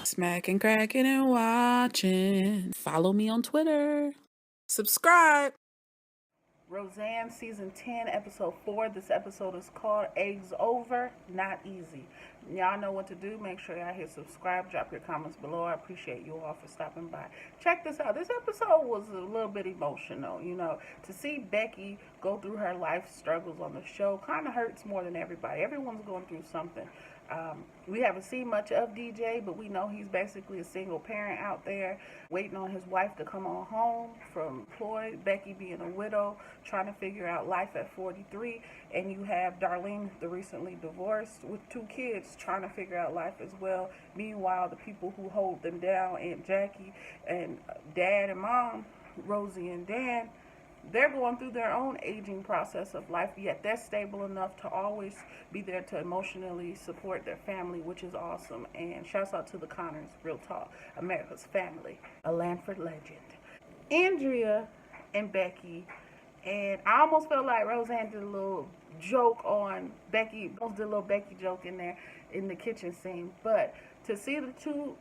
Smacking, cracking, and watching. Follow me on Twitter. Subscribe. Roseanne season 10 episode 4. This episode is called Eggs Over Not Easy. Y'all know what to do. Make sure y'all hit subscribe, drop your comments below. I appreciate you all for stopping by. Check this out. This episode was a little bit emotional. To see Becky go through her life struggles on the show kind of hurts more than everybody. Everyone's going through something. We haven't seen much of DJ, but we know he's basically a single parent out there waiting on his wife to come on home from employed. Becky being a widow, trying to figure out life at 43. And you have Darlene, the recently divorced, with 2 kids, trying to figure out life as well. Meanwhile, the people who hold them down, Aunt Jackie and Dad and Mom, Rosie and Dan, they're going through their own aging process of life, yet they're stable enough to always be there to emotionally support their family, which is awesome. And shouts out to the Connors, real talk, America's family, a Lanford legend. Andrea and Becky, and I almost felt like Roseanne did a little joke on Becky, almost did a little Becky joke in there in the kitchen scene, but to see the two,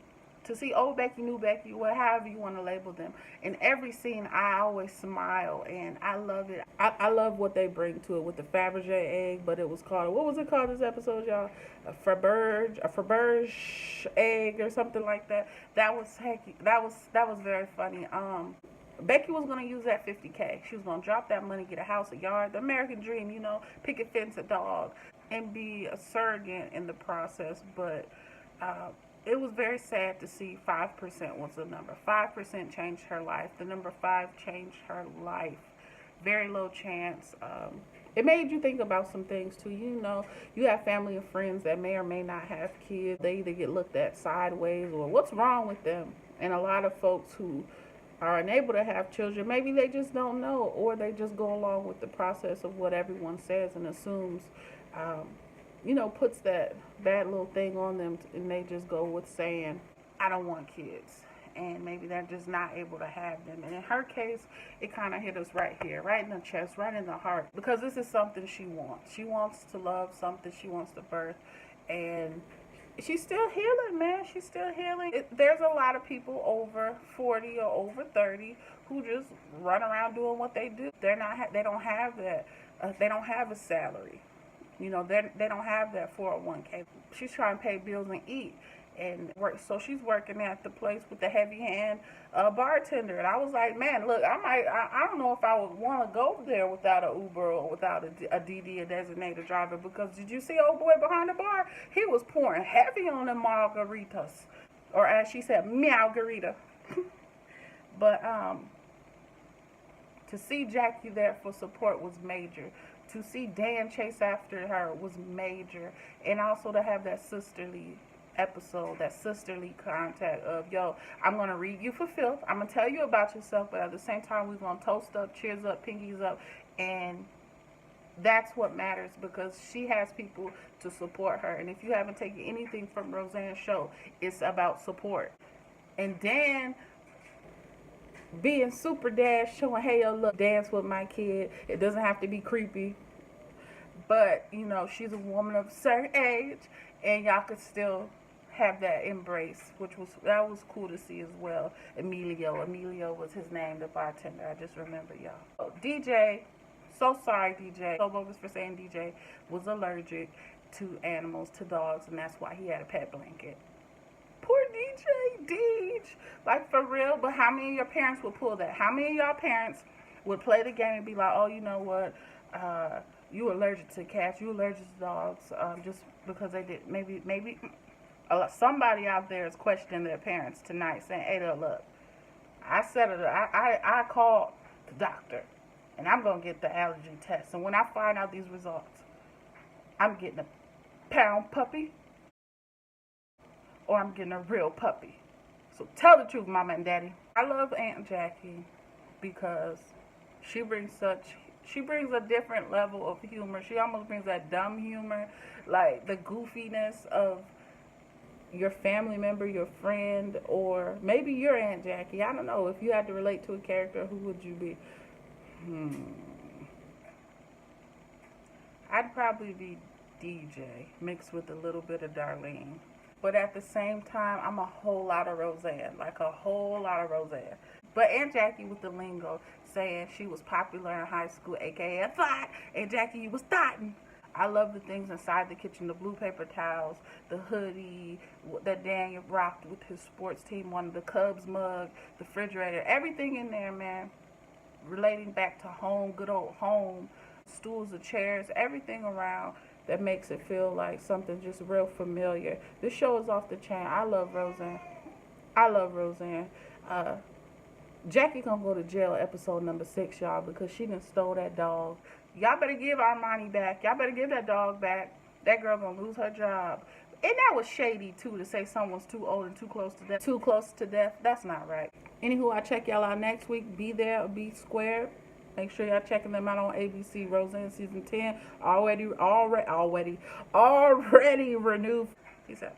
to see old Becky, new Becky, however you want to label them, in every scene I always smile, and I love it. I love what they bring to it with the Fabergé egg, but it was called, what was it called this episode, y'all? A Faberge egg or something like that. That was hecky. That was very funny. Becky was going to use that 50K. She was going to drop that money, get a house, a yard, the American dream, picket fence a dog, and be a surrogate in the process. But it was very sad to see 5% was the number. 5% changed her life. The number 5 changed her life. Very low chance. It made you think about some things too. You have family and friends that may or may not have kids. They either get looked at sideways or what's wrong with them. And a lot of folks who are unable to have children, maybe they just don't know, or they just go along with the process of what everyone says and assumes, puts that bad little thing on them, and they just go with saying, I don't want kids. And maybe they're just not able to have them. And in her case, it kind of hit us right here, right in the chest, right in the heart, because this is something she wants. She wants to love something. She wants to birth. And she's still healing, man. She's still healing. There's a lot of people over 40 or over 30 who just run around doing what they do. They don't have that. They don't have a salary. They don't have that 401k. She's trying to pay bills and eat. And work, so she's working at the place with the heavy hand bartender. And I was like, man, look, I don't know if I would want to go there without a Uber or without a DD, a designated driver, because did you see old boy behind the bar? He was pouring heavy on the margaritas, or as she said, meowgarita. But to see Jackie there for support was major. To see Dan chase after her was major, and also to have that sisterly episode, that sisterly contact of, yo, I'm going to read you for filth. I'm going to tell you about yourself, but at the same time, we're going to toast up, cheers up, pinkies up. And that's what matters, because she has people to support her. And if you haven't taken anything from Roseanne's show, it's about support. And Dan being super dad, showing, hey, yo, look, dance with my kid. It doesn't have to be creepy. But, she's a woman of a certain age, and y'all could still have that embrace, that was cool to see as well. Emilio was his name, the bartender. I just remember, y'all. So, DJ, so sorry, DJ. So bogus for saying DJ was allergic to animals, to dogs, and that's why he had a pet blanket. Poor DJ, like for real. But how many of your parents would pull that? How many of y'all parents would play the game and be like, oh, you know what? You allergic to cats, you allergic to dogs, just because they did. Maybe somebody out there is questioning their parents tonight, saying, hey, look, I called the doctor, and I'm going to get the allergy test. And when I find out these results, I'm getting a pound puppy, or I'm getting a real puppy. So tell the truth, Mama and Daddy. I love Aunt Jackie because she brings a different level of humor. She almost brings that dumb humor, like the goofiness of your family member, your friend, or maybe your Aunt Jackie. I don't know. If you had to relate to a character, who would you be? I'd probably be DJ mixed with a little bit of Darlene. But at the same time, I'm a whole lot of Roseanne, like a whole lot of Roseanne. But Aunt Jackie with the lingo, saying she was popular in high school, aka a thought. Aunt Jackie, you was thotting. I love the things inside the kitchen, the blue paper towels, the hoodie that Daniel rocked with his sports team, one of the Cubs mug, the refrigerator, everything in there, man, relating back to home, good old home, stools, the chairs, everything around that makes it feel like something just real familiar. This show is off the chain. I love Roseanne. I love Roseanne. Uh, Jackie gonna go to jail episode number 6, y'all, because she done stole that dog. Y'all better give Armani back. Y'all better give that dog back. That girl gonna lose her job. And that was shady too, to say someone's too old and too close to death. Too close to death. That's not right. Anywho, I'll check y'all out next week. Be there or be squared. Make sure y'all checking them out on ABC. Roseanne season 10 already renewed. Peace out.